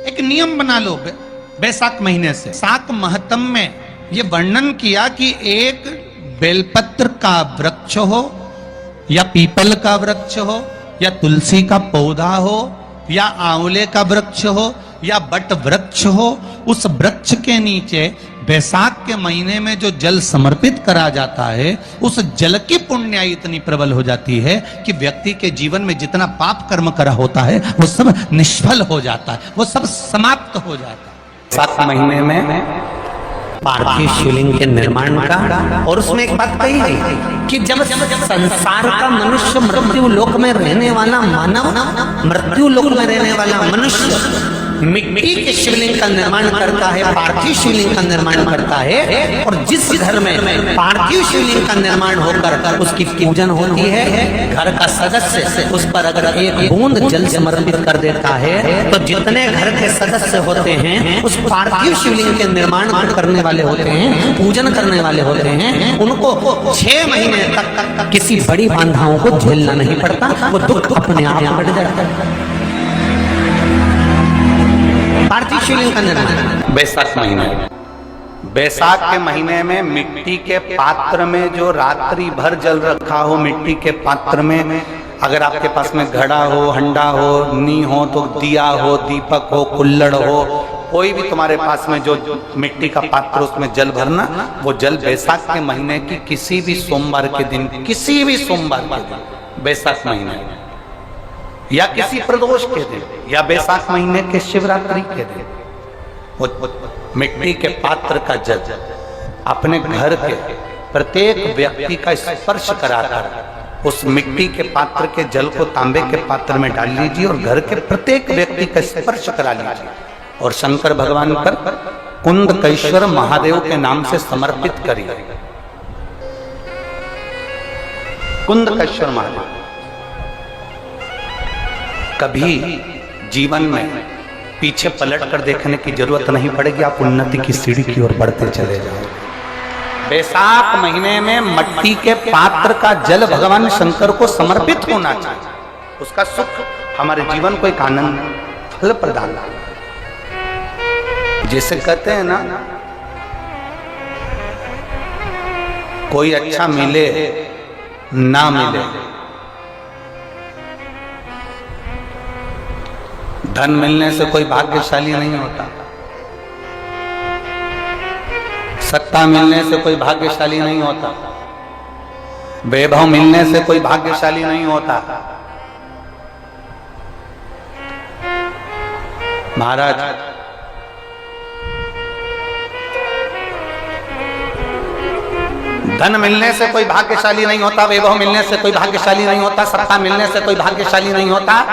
एक नियम बना लो बैसाख महीने से। साक महत्म में ये वर्णन किया कि एक बेलपत्र का वृक्ष हो या पीपल का वृक्ष हो या तुलसी का पौधा हो या आंवले का वृक्ष हो या बट वृक्ष हो, उस वृक्ष के नीचे बैसाख के महीने में जो जल समर्पित करा जाता है, उस जल की पुण्याई इतनी प्रबल हो जाती है कि व्यक्ति के जीवन में जितना पाप कर्म करा होता है वो सब निष्फल हो जाता है, वो सब समाप्त हो जाता है। बैसाख महीने में पार्थिव शिवलिंग के निर्माण का, और उसमें एक बात कही गई कि जब संसार का मनुष्य मृत्यु लोक में रहने वाला मानव, मृत्यु लोक में रहने वाला मनुष्य मिट्टी के शिवलिंग का निर्माण करता है, पार्थिव शिवलिंग का निर्माण करता है, और जिस घर में पार्थिव शिवलिंग का निर्माण होकर उसकी पूजन होती है, घर का सदस्य उस पर अगर एक बूंद जल समर्पित कर देता है तो जितने घर के सदस्य होते हैं उस पार्थिव शिवलिंग के निर्माण करने वाले होते हैं, पूजन करने वाले होते हैं, उनको 6 महीने तक किसी बड़ी बाधाओं को झेलना नहीं पड़ता, वो दुख अपने आप बढ़ जाता है। पार्थिव शिवलिंग का निर्माण बैसाख महीने, बैसाख के महीने में मिट्टी के पात्र में जो रात्रि भर जल रखा हो, मिट्टी के पात्र में अगर आपके पास में घड़ा हो, हंडा हो, नी हो, तो दिया हो, दीपक हो, कुल्लड़ हो, कोई भी तुम्हारे पास में जो मिट्टी का पात्र उसमें जल भरना, वो जल बैसाख के महीने की किसी भी सोमवार के दिन, किसी भी सोमवार के दिन, बैसाख महीने या किसी प्रदोष के दिन या बैसाख महीने के शिवरात्रि के दिन, वो मिट्टी के पात्र का जल अपने घर के प्रत्येक व्यक्ति का स्पर्श कराकर उस मिट्टी के पात्र के जल को तांबे के पात्र में डाल लीजिए और घर के प्रत्येक व्यक्ति का स्पर्श करा लीजिए और शंकर भगवान पर कुंदकेश्वर महादेव के नाम से समर्पित करिए। कुंदकेश्वर महादेव। कभी जीवन में पीछे पलट कर देखने की जरूरत नहीं पड़ेगी, आप उन्नति की सीढ़ी की ओर बढ़ते चले जाओगे। बैसाख महीने में मिट्टी के पात्र का जल भगवान शंकर को समर्पित होना चाहिए, उसका सुख हमारे जीवन को एक आनंद फल प्रदान। जैसे कहते हैं ना, कोई अच्छा मिले ना मिले, धन मिलने से कोई भाग्यशाली नहीं होता, सत्ता मिलने से कोई भाग्यशाली नहीं होता, वैभव मिलने से कोई भाग्यशाली नहीं होता। महाराज धन मिलने से कोई भाग्यशाली नहीं होता, वैभव मिलने से कोई भाग्यशाली नहीं होता, सत्ता मिलने से कोई भाग्यशाली नहीं होता,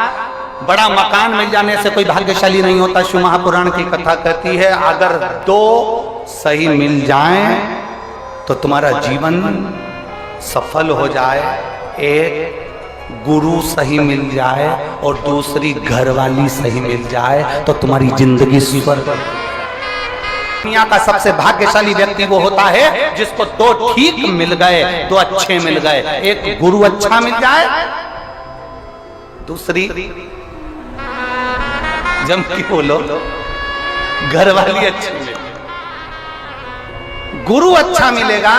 बड़ा मकान मिल जाने से कोई भाग्यशाली नहीं होता। शिव महापुराण की कथा कहती है, अगर 2 सही मिल जाएं तो तुम्हारा जीवन सफल हो जाए, एक गुरु सही मिल जाए और दूसरी घरवाली सही मिल जाए तो तुम्हारी जिंदगी स्वर्ग। दुनिया का सबसे भाग्यशाली व्यक्ति वो होता है जिसको 2 ठीक मिल गए, 2 अच्छे मिल गए, एक गुरु अच्छा मिल जाए, दूसरी जम की बोलो घरवाली अच्छी मिले। गुरु अच्छा मिलेगा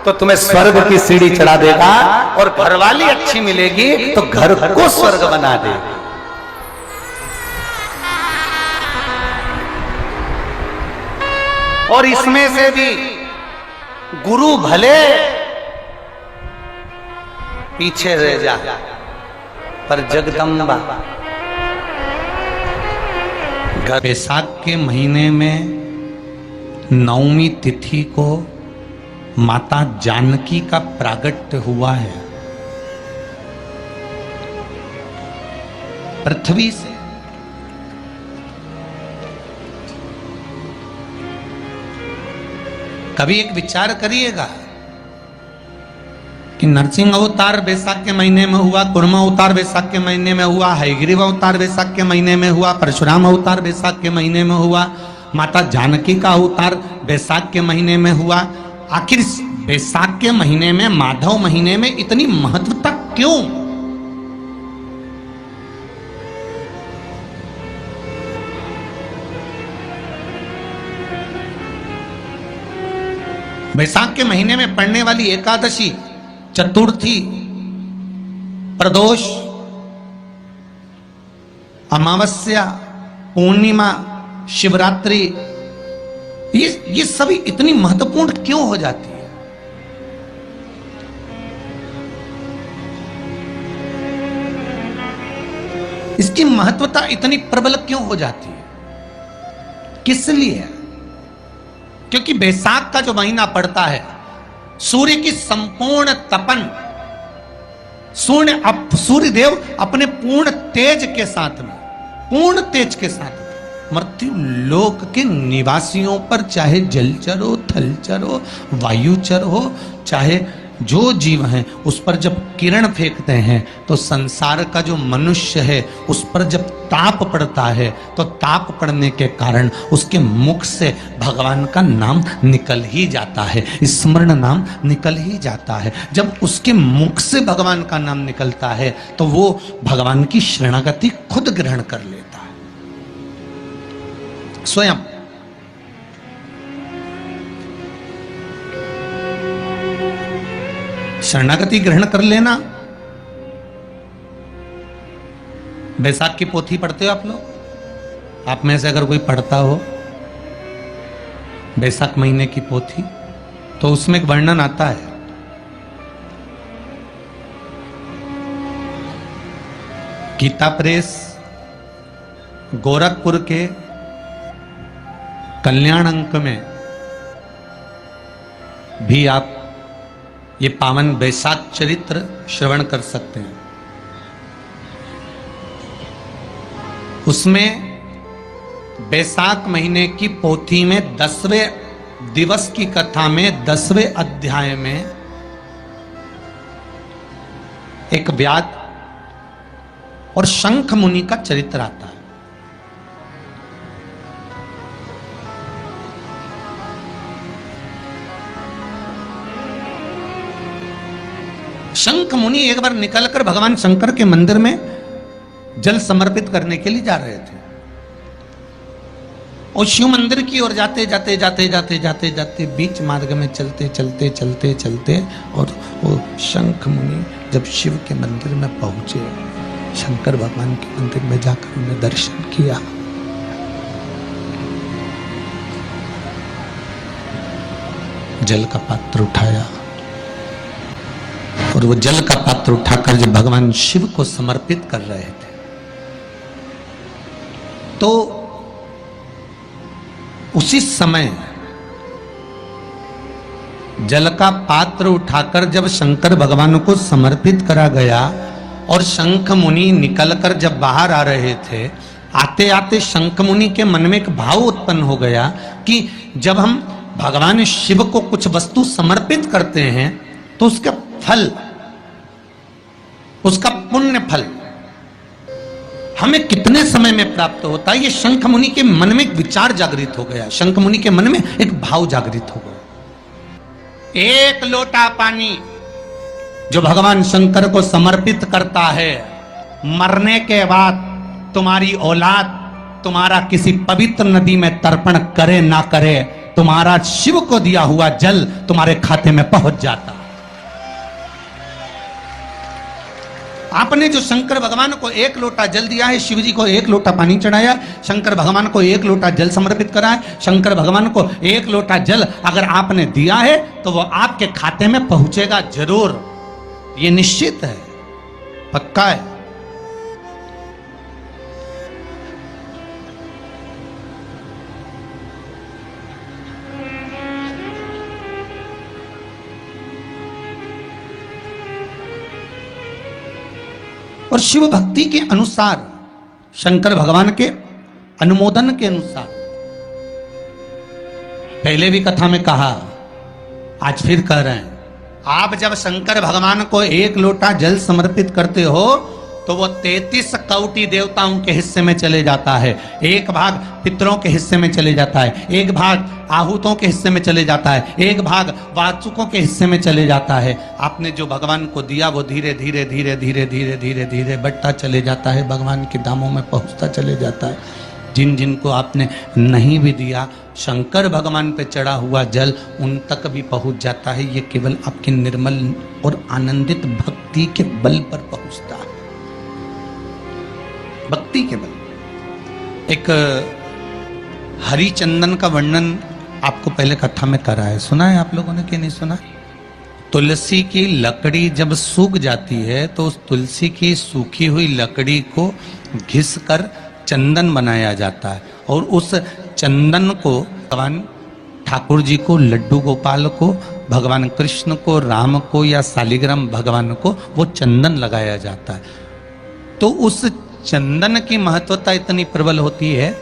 तो तुम्हें स्वर्ग की सीढ़ी चढ़ा देगा और घरवाली अच्छी मिलेगी तो घर को स्वर्ग बना देगी। और इसमें से भी गुरु भले पीछे रह जा, पर जगदम्बा। बैसाख के महीने में नवमी तिथि को माता जानकी का प्रागट्य हुआ है। पृथ्वी से कभी एक विचार करिएगा कि नरसिंह अवतार बैसाख के महीने में हुआ, कुर्मा अवतार बैसाख के महीने में हुआ, हयग्रीव अवतार बैसाख के महीने में हुआ, परशुराम अवतार बैसाख के महीने में हुआ, माता जानकी का अवतार बैसाख के महीने में हुआ। आखिर बैसाख के महीने में, माधव महीने में इतनी महत्वता क्यों? बैसाख के महीने में पड़ने वाली एकादशी, चतुर्थी, प्रदोष, अमावस्या, पूर्णिमा, शिवरात्रि, ये सभी इतनी महत्वपूर्ण क्यों हो जाती है? इसकी महत्वता इतनी प्रबल क्यों हो जाती है? किस लिए? क्योंकि बैसाख का जो महीना पड़ता है, सूर्य की संपूर्ण तपन, सूर्य देव अपने पूर्ण तेज के साथ में, पूर्ण तेज के साथ मृत्यु लोक के निवासियों पर, चाहे जलचर हो, थलचर हो, वायुचर हो, चाहे जो जीव हैं, उस पर जब किरण फेंकते हैं तो संसार का जो मनुष्य है उस पर जब ताप पड़ता है तो ताप पड़ने के कारण उसके मुख से भगवान का नाम निकल ही जाता है, स्मरण नाम निकल ही जाता है। जब उसके मुख से भगवान का नाम निकलता है तो वो भगवान की शरणागति खुद ग्रहण कर लेता है स्वयं। शरणागति ग्रहण कर लेना। बैसाख की पोथी पढ़ते हो आप लोग? आप में से अगर कोई पढ़ता हो बैसाख महीने की पोथी, तो उसमें एक वर्णन आता है गीता प्रेस गोरखपुर के कल्याण अंक में भी आप ये पावन बैसाख चरित्र श्रवण कर सकते हैं। उसमें बैसाख महीने की पोथी में 10वें दिवस की कथा में 10वें अध्याय में एक व्याध और शंख मुनि का चरित्र आता है। शंख मुनि एक बार निकलकर भगवान शंकर के मंदिर में जल समर्पित करने के लिए जा रहे थे और शिव मंदिर की ओर जाते जाते जाते जाते जाते जाते बीच मार्ग में चलते चलते चलते चलते और वो शंख मुनि जब शिव के मंदिर में पहुंचे, शंकर भगवान के मंदिर में जाकर उन्हें दर्शन किया, जल का पात्र उठाया और वो जल का पात्र उठाकर जब भगवान शिव को समर्पित कर रहे थे तो उसी समय जल का पात्र उठाकर जब शंकर भगवान को समर्पित करा गया और शंख मुनि निकलकर जब बाहर आ रहे थे, आते आते शंख मुनि के मन में एक भाव उत्पन्न हो गया कि जब हम भगवान शिव को कुछ वस्तु समर्पित करते हैं तो उसका फल, उसका पुण्य फल हमें कितने समय में प्राप्त होता है। ये शंख मुनि के मन में एक विचार जागृत हो गया, शंख मुनि के मन में एक भाव जागृत हो गया। एक लोटा पानी जो भगवान शंकर को समर्पित करता है, मरने के बाद तुम्हारी औलाद तुम्हारा किसी पवित्र नदी में तर्पण करे ना करे, तुम्हारा शिव को दिया हुआ जल तुम्हारे खाते में पहुंच जाता। आपने जो शंकर भगवान को एक लोटा जल दिया है, शिव जी को एक लोटा पानी चढ़ाया, शंकर भगवान को एक लोटा जल समर्पित करा है, शंकर भगवान को एक लोटा जल अगर आपने दिया है तो वो आपके खाते में पहुंचेगा जरूर, ये निश्चित है, पक्का है। और शिव भक्ति के अनुसार, शंकर भगवान के अनुमोदन के अनुसार, पहले भी कथा में कहा, आज फिर कह रहे हैं, आप जब शंकर भगवान को एक लोटा जल समर्पित करते हो तो वो 33 कौटि देवताओं के हिस्से में चले जाता है, एक भाग पितरों के हिस्से में चले जाता है, एक भाग आहूतों के हिस्से में चले जाता है, एक भाग वाचुकों के हिस्से में चले जाता है। आपने जो भगवान को दिया वो धीरे धीरे धीरे धीरे धीरे धीरे धीरे बढ़ता चले जाता है, भगवान के धामों में पहुंचता चले जाता है। जिन जिनको आपने नहीं भी दिया, शंकर भगवान पे चढ़ा हुआ जल उन तक भी पहुंच जाता है। ये केवल आपकी निर्मल और आनंदित भक्ति के बल पर पहुंचता है, भक्ति के बल। एक हरिचंदन का वर्णन आपको पहले कथा में करा है, सुना है आप लोगों ने कि नहीं सुना? तुलसी की लकड़ी जब सूख जाती है तो उस तुलसी की सूखी हुई लकड़ी को घिस कर चंदन बनाया जाता है, और उस चंदन को भगवान ठाकुर जी को, लड्डू गोपाल को, भगवान कृष्ण को, राम को या शालिग्राम भगवान को वो चंदन लगाया जाता है। तो उस चंदन की महत्वता इतनी प्रबल होती है,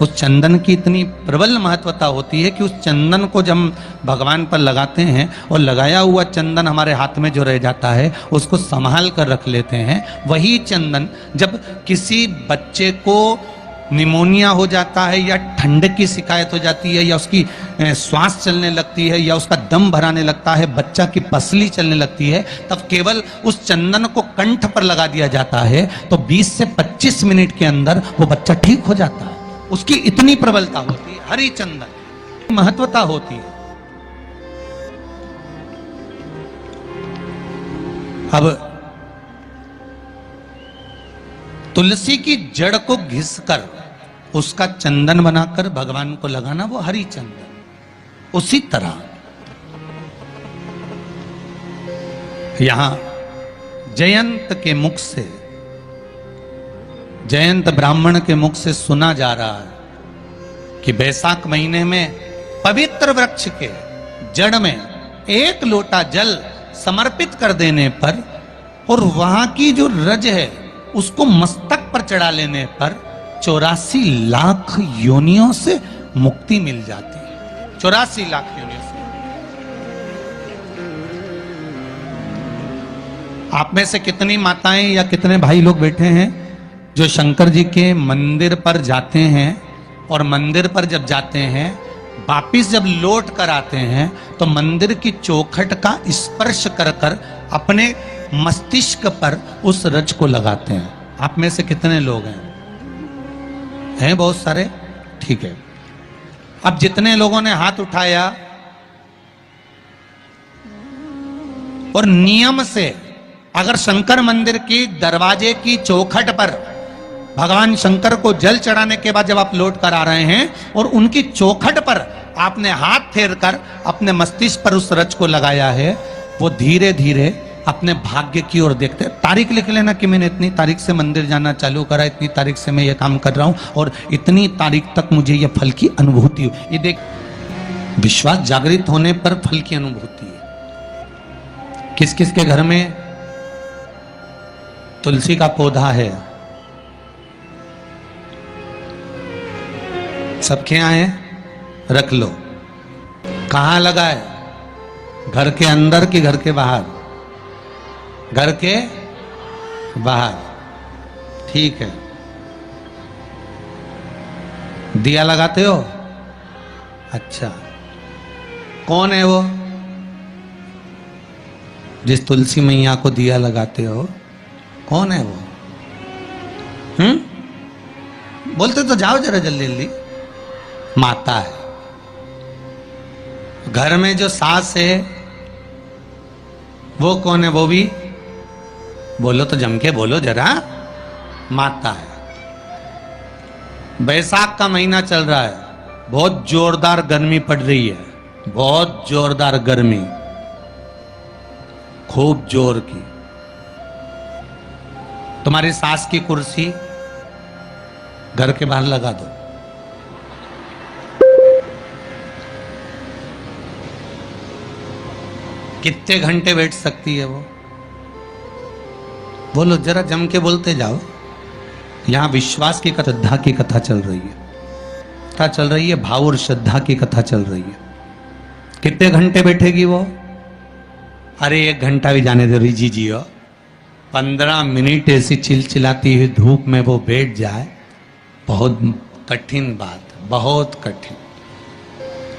उस चंदन की इतनी प्रबल महत्वता होती है कि उस चंदन को जब भगवान पर लगाते हैं और लगाया हुआ चंदन हमारे हाथ में जो रह जाता है उसको संभाल कर रख लेते हैं। वही चंदन जब किसी बच्चे को निमोनिया हो जाता है या ठंड की शिकायत हो जाती है या उसकी श्वास चलने लगती है या उसका दम भराने लगता है, बच्चा की पसली चलने लगती है, तब केवल उस चंदन को कंठ पर लगा दिया जाता है तो 20 से 25 मिनट के अंदर वो बच्चा ठीक हो जाता है। उसकी इतनी प्रबलता होती है, हरिचंदन महत्वता होती है। अब तुलसी की जड़ को घिसकर उसका चंदन बनाकर भगवान को लगाना, वो हरिचंदन। उसी तरह यहां जयंत के मुख से, जयंत ब्राह्मण के मुख से सुना जा रहा है कि बैसाख महीने में पवित्र वृक्ष के जड़ में 1 लोटा जल समर्पित कर देने पर और वहां की जो रज है उसको मस्तक पर चढ़ा लेने पर 84 लाख योनियों से मुक्ति मिल जाती है। 84 लाख योनियों से। आप में से कितनी माताएं या कितने भाई लोग बैठे हैं जो शंकर जी के मंदिर पर जाते हैं और मंदिर पर जब जाते हैं वापिस जब लौट कर आते हैं तो मंदिर की चौखट का स्पर्श कर कर अपने मस्तिष्क पर उस रज को लगाते हैं? आप में से कितने लोग हैं? हैं बहुत सारे, ठीक है। अब जितने लोगों ने हाथ उठाया और नियम से अगर शंकर मंदिर की दरवाजे की चौखट पर भगवान शंकर को जल चढ़ाने के बाद जब आप लौट कर आ रहे हैं और उनकी चौखट पर आपने हाथ फेर कर अपने मस्तिष्क पर उस रज को लगाया है, वो धीरे धीरे अपने भाग्य की ओर देखते। तारीख लिख लेना कि मैंने इतनी तारीख से मंदिर जाना चालू करा, इतनी तारीख से मैं ये काम कर रहा हूं और इतनी तारीख तक मुझे ये फल की अनुभूति हुई। ये देख, विश्वास जागृत होने पर फल की अनुभूति है। किस किस के घर में तुलसी का पौधा है? सबके यहाँ है? रख लो। कहां लगा है? घर के अंदर कि घर के बाहर? घर के बाहर, ठीक है। दिया लगाते हो? अच्छा, कौन है वो जिस तुलसी मैया को दिया लगाते हो? कौन है वो? बोलते तो जाओ जरा जल्दी जल्दी। माता है। घर में जो सास है वो कौन है? वो भी बोलो तो जम के बोलो जरा। माता है। बैसाख का महीना चल रहा है, बहुत जोरदार गर्मी पड़ रही है, बहुत जोरदार गर्मी, खूब जोर की। तुम्हारी सास की कुर्सी घर के बाहर लगा दो। कितने घंटे बैठ सकती है वो? बोलो जरा, जम के बोलते जाओ। यहां विश्वास की कथा, श्रद्धा की कथा चल रही है, कथा चल रही है, भाव और श्रद्धा की कथा चल रही है। कितने घंटे बैठेगी वो? अरे 1 घंटा भी जाने दो रिजी जी हो। 15 मिनट ऐसी चिलचिलाती हुई धूप में वो बैठ जाए, बहुत कठिन बात, बहुत कठिन।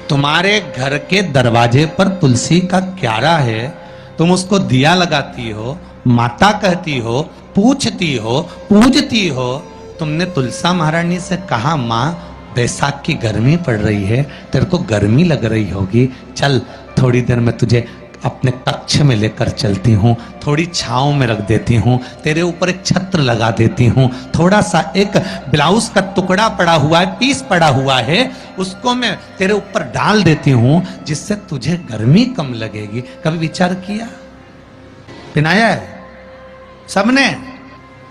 तुम्हारे घर के दरवाजे पर तुलसी का क्यारा है, तुम उसको दिया लगाती हो, माता कहती हो, पूछती हो, पूजती हो, तुमने तुलसा महारानी से कहा माँ बैसाख की गर्मी पड़ रही है, तेरे को गर्मी लग रही होगी, चल थोड़ी देर में तुझे अपने कक्ष में लेकर चलती हूँ, थोड़ी छांव में रख देती हूँ, तेरे ऊपर एक छत्र लगा देती हूँ, थोड़ा सा एक ब्लाउज का टुकड़ा पड़ा हुआ है, पीस पड़ा हुआ है, उसको मैं तेरे ऊपर डाल देती हूँ जिससे तुझे गर्मी कम लगेगी। कभी विचार किया? पिनाया है सबने।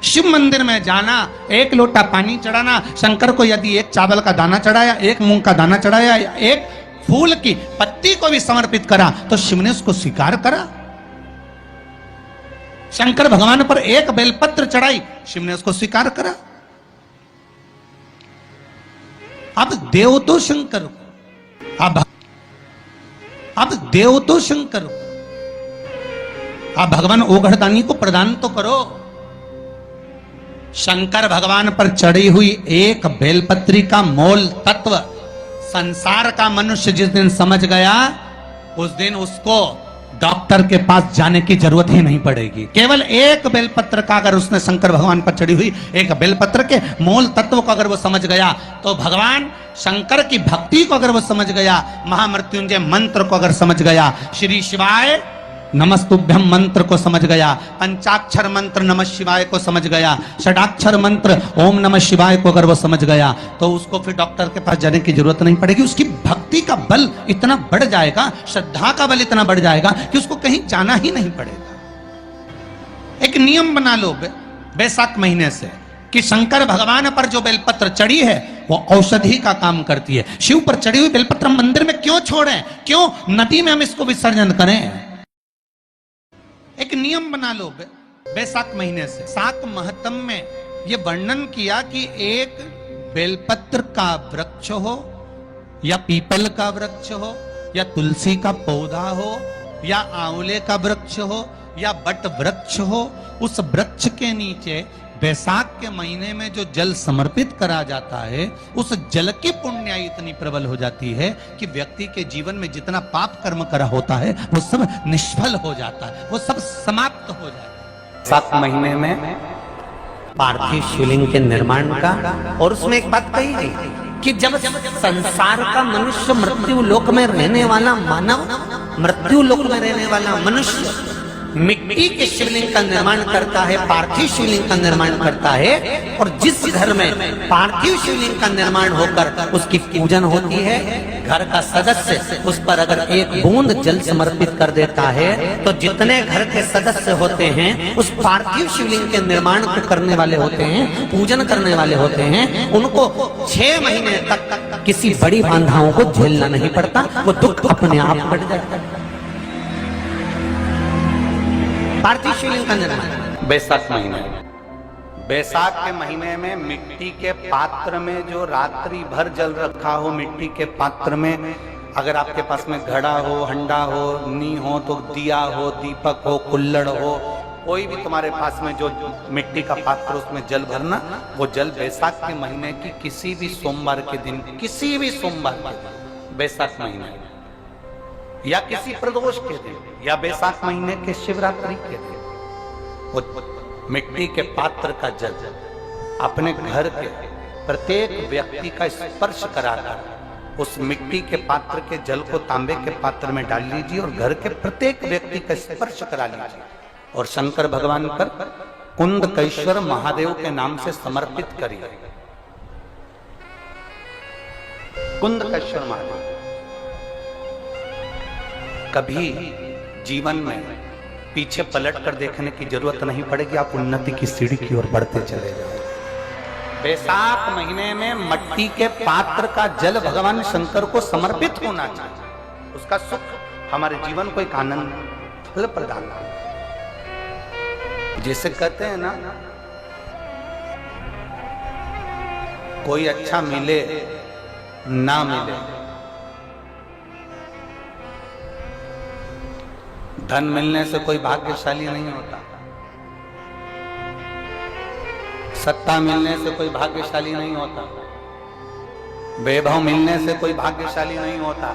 शिव मंदिर में जाना, एक लोटा पानी चढ़ाना, शंकर को यदि एक चावल का दाना चढ़ाया, एक मूंग का दाना चढ़ाया, एक फूल की पत्ती को भी समर्पित करा तो शिव ने उसको स्वीकार करा। शंकर भगवान पर एक बेलपत्र चढ़ाई, शिव ने उसको स्वीकार करा। अब देव तो शंकर, अब देव तो शंकर, अब भगवान ओघड़दानी को प्रदान तो करो। शंकर भगवान पर चढ़ी हुई एक बेलपत्री का मोल तत्व संसार का मनुष्य जिस दिन समझ गया, उस दिन उसको डॉक्टर के पास जाने की जरूरत ही नहीं पड़ेगी। केवल एक बेलपत्र का अगर उसने शंकर भगवान पर चढ़ी हुई एक बेलपत्र के मूल तत्व को अगर वो समझ गया, तो भगवान शंकर की भक्ति को अगर वो समझ गया, महामृत्युंजय मंत्र को अगर समझ गया, श्री शिवाय नमस्तुभ्यम मंत्र को समझ गया, पंचाक्षर मंत्र नमः शिवाय को समझ गया, षडाक्षर मंत्र ओम नमः शिवाय को अगर वो समझ गया, तो उसको फिर डॉक्टर के पास जाने की जरूरत नहीं पड़ेगी। उसकी भक्ति का बल इतना बढ़ जाएगा, श्रद्धा का बल इतना बढ़ जाएगा कि उसको कहीं जाना ही नहीं पड़ेगा। एक नियम बना लो बैसाख महीने से कि शंकर भगवान पर जो बेलपत्र चढ़ी है वो औषधि का काम करती है। शिव पर चढ़ी हुई बेलपत्र मंदिर में क्यों छोड़ें, क्यों नदी में हम इसको विसर्जन करें? एक नियम बना लो बैसाख महीने से। साक महत्म में यह वर्णन किया कि एक बेलपत्र का वृक्ष हो या पीपल का वृक्ष हो या तुलसी का पौधा हो या आंवले का वृक्ष हो या बट वृक्ष हो, उस वृक्ष के नीचे बैसाख के महीने में जो जल समर्पित करा जाता है, उस जल की पुण्याई इतनी प्रबल हो जाती है कि व्यक्ति के जीवन में जितना पाप कर्म करा होता है वो सब निष्फल हो जाता है, वो सब समाप्त हो जाता है। बैसाख महीने में पार्थिव शिवलिंग के निर्माण का, और उसमें एक बात कही गई कि जब संसार का मनुष्य मृत्यु लोक में रहने वाला मानव, मृत्यु लोक में रहने वाला मनुष्य मिट्टी के शिवलिंग का निर्माण करता है, पार्थिव शिवलिंग का निर्माण करता है, और जिस घर में पार्थिव शिवलिंग का निर्माण होकर उसकी पूजन होती है, घर का सदस्य उस पर अगर एक बूंद जल समर्पित कर देता है, तो जितने घर के सदस्य होते हैं उस पार्थिव शिवलिंग के निर्माण को करने वाले होते हैं, पूजन करने वाले होते हैं, उनको 6 महीने तक किसी बड़ी बाधाओं को झेलना नहीं पड़ता, वो दुख अपने आप बढ़ जाता है। पार्थिव शिवलिंग का निर्माण बैसाख महीने, बैसाख के महीने में मिट्टी के पात्र में जो रात्रि भर जल रखा हो, मिट्टी के पात्र में अगर आपके पास में घड़ा हो, हंडा हो, नी हो, तो दिया हो, दीपक हो, कुल्लड़ हो, कोई भी तुम्हारे पास में जो मिट्टी का पात्र उसमें जल भरना, वो जल बैसाख के महीने की किसी भी सोमवार के दिन, किसी भी सोमवार के दिन, बैसाख महीने या किसी प्रदोष के दिन या बैसाख महीने के शिवरात्रि के दिन, वो मिट्टी के पात्र का जल अपने घर के प्रत्येक व्यक्ति का स्पर्श कराकर उस मिट्टी के पात्र के जल को तांबे के पात्र में डाल लीजिए और घर के प्रत्येक व्यक्ति का स्पर्श करा लीजिए और शंकर भगवान पर कुंदकेश्वर महादेव के नाम से समर्पित करिए। कुंदकेश्वर महादेव, कभी जीवन में पीछे पलट कर देखने की जरूरत नहीं पड़ेगी, आप उन्नति की सीढ़ी की ओर बढ़ते चले जाओ। बैसाख महीने में मिट्टी के पात्र का जल भगवान शंकर को समर्पित होना चाहिए, उसका सुख हमारे जीवन को एक आनंद फल प्रदान करता है। जैसे कहते हैं ना, कोई अच्छा मिले ना मिले, धन मिलने से कोई भाग्यशाली नहीं होता, सत्ता मिलने से कोई भाग्यशाली नहीं होता, वैभव मिलने से कोई भाग्यशाली नहीं होता।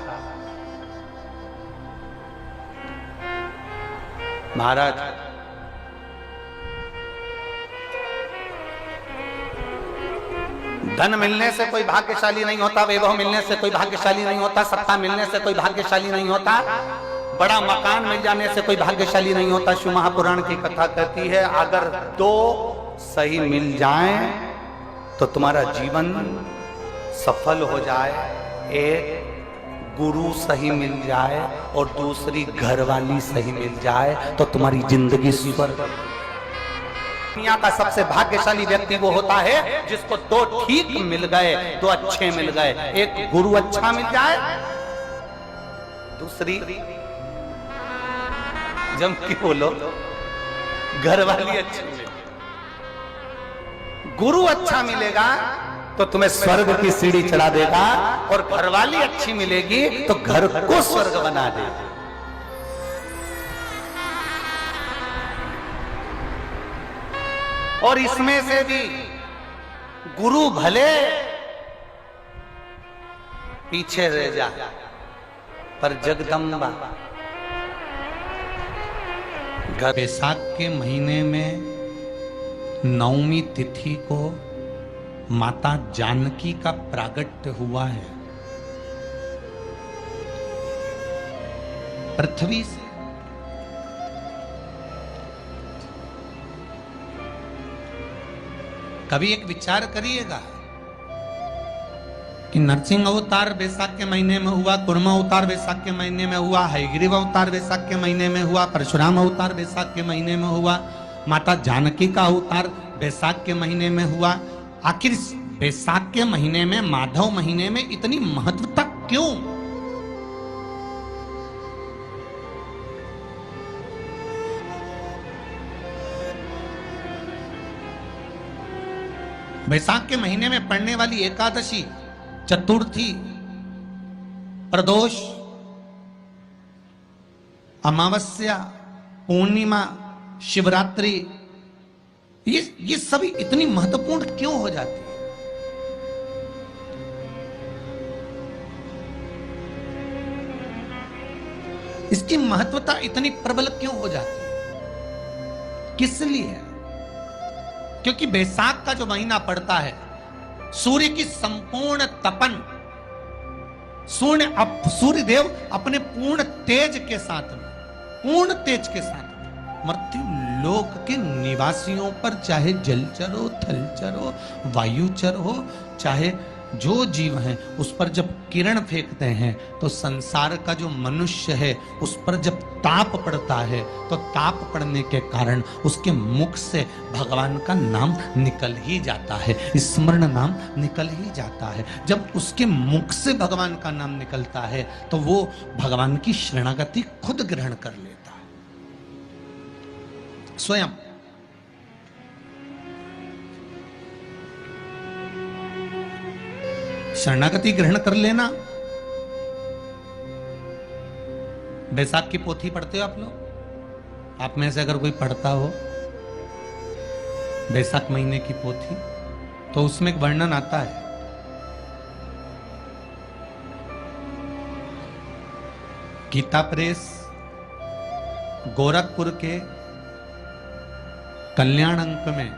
महाराज धन मिलने से कोई भाग्यशाली नहीं होता, वैभव मिलने से कोई भाग्यशाली नहीं होता, सत्ता मिलने से कोई भाग्यशाली नहीं होता, बड़ा मकान मिल जाने से कोई भाग्यशाली नहीं होता। शिव महापुराण की कथा कहती है अगर दो सही मिल जाएं तो तुम्हारा जीवन सफल हो जाए। एक गुरु सही मिल जाए और दूसरी घरवाली सही मिल जाए तो तुम्हारी जिंदगी स्वर्ग। दुनिया का सबसे भाग्यशाली व्यक्ति वो होता है जिसको दो ठीक मिल गए, दो अच्छे मिल गए। एक गुरु अच्छा मिल जाए, दूसरी जम की बोलो घरवाली अच्छी मिले। गुरु अच्छा मिलेगा तो तुम्हें स्वर्ग की सीढ़ी चढ़ा देगा और घरवाली अच्छी मिलेगी तो घर को स्वर्ग बना देगा। और इसमें से भी गुरु भले पीछे रह जा पर जगदम्बा। बैसाख के महीने में नवमी तिथि को माता जानकी का प्रागट्य हुआ है। पृथ्वी से कभी एक विचार करिएगा कि नरसिंह अवतार बैसाख के महीने में हुआ, कुर्म अवतार बैसाख के महीने में हुआ, हयग्रीव अवतार बैसाख के महीने में हुआ, परशुराम अवतार बैसाख के महीने में हुआ, माता जानकी का अवतार बैसाख के महीने में हुआ। आखिर बैसाख के महीने में, माधव महीने में इतनी महत्वता क्यों? बैसाख के महीने में पड़ने वाली एकादशी, चतुर्थी, प्रदोष, अमावस्या, पूर्णिमा, शिवरात्रि, ये सभी इतनी महत्वपूर्ण क्यों हो जाती है? इसकी महत्वता इतनी प्रबल क्यों हो जाती है? किस लिए? क्योंकि बैसाख का जो महीना पड़ता है, सूर्य की संपूर्ण तपन, सूर्य देव अपने पूर्ण तेज के साथ में, पूर्ण तेज के साथ में मृत्यु लोक के निवासियों पर, चाहे जलचर हो, थलचर हो, वायुचर हो, चाहे जो जीव हैं, उस पर जब किरण फेंकते हैं तो संसार का जो मनुष्य है उस पर जब ताप पड़ता है तो ताप पड़ने के कारण उसके मुख से भगवान का नाम निकल ही जाता है, स्मरण नाम निकल ही जाता है। जब उसके मुख से भगवान का नाम निकलता है तो वो भगवान की शरणागति खुद ग्रहण कर लेता है स्वयं। शरणागति ग्रहण कर लेना। बैसाख की पोथी पढ़ते हो आप लोग? आप में से अगर कोई पढ़ता हो बैसाख महीने की पोथी, तो उसमें एक वर्णन आता है गीता प्रेस गोरखपुर के कल्याण अंक में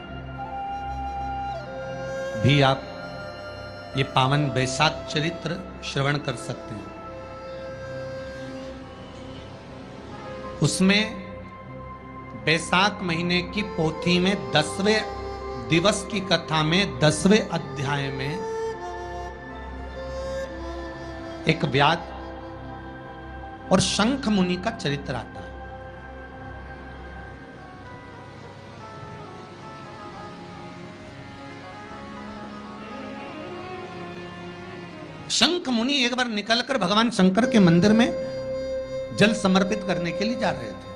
भी आप ये पावन बैसाख चरित्र श्रवण कर सकते हैं। उसमें बैसाख महीने की पोथी में 10वें दिवस की कथा में 10वें अध्याय में एक व्याध और शंख मुनि का चरित्र आता है। शंख मुनि एक बार निकलकर भगवान शंकर के मंदिर में जल समर्पित करने के लिए जा रहे थे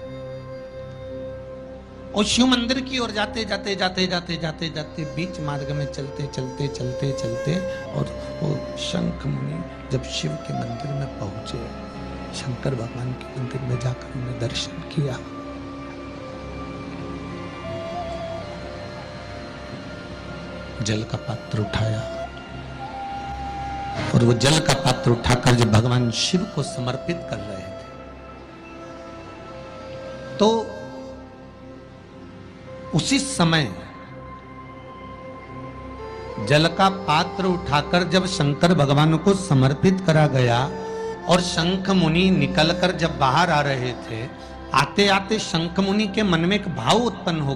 और शिव मंदिर की ओर जाते जाते जाते जाते जाते जाते बीच मार्ग में चलते चलते चलते चलते और वो शंख मुनि जब शिव के मंदिर में पहुंचे, शंकर भगवान के मंदिर में जाकर उन्हें दर्शन किया, जल का पात्र उठाया और वो जल का पात्र उठाकर जब भगवान शिव को समर्पित कर रहे थे तो उसी समय जल का पात्र उठाकर जब शंकर भगवान को समर्पित करा गया और शंख मुनि निकलकर जब बाहर आ रहे थे, आते आते शंख मुनि के मन में एक भाव उत्पन्न हो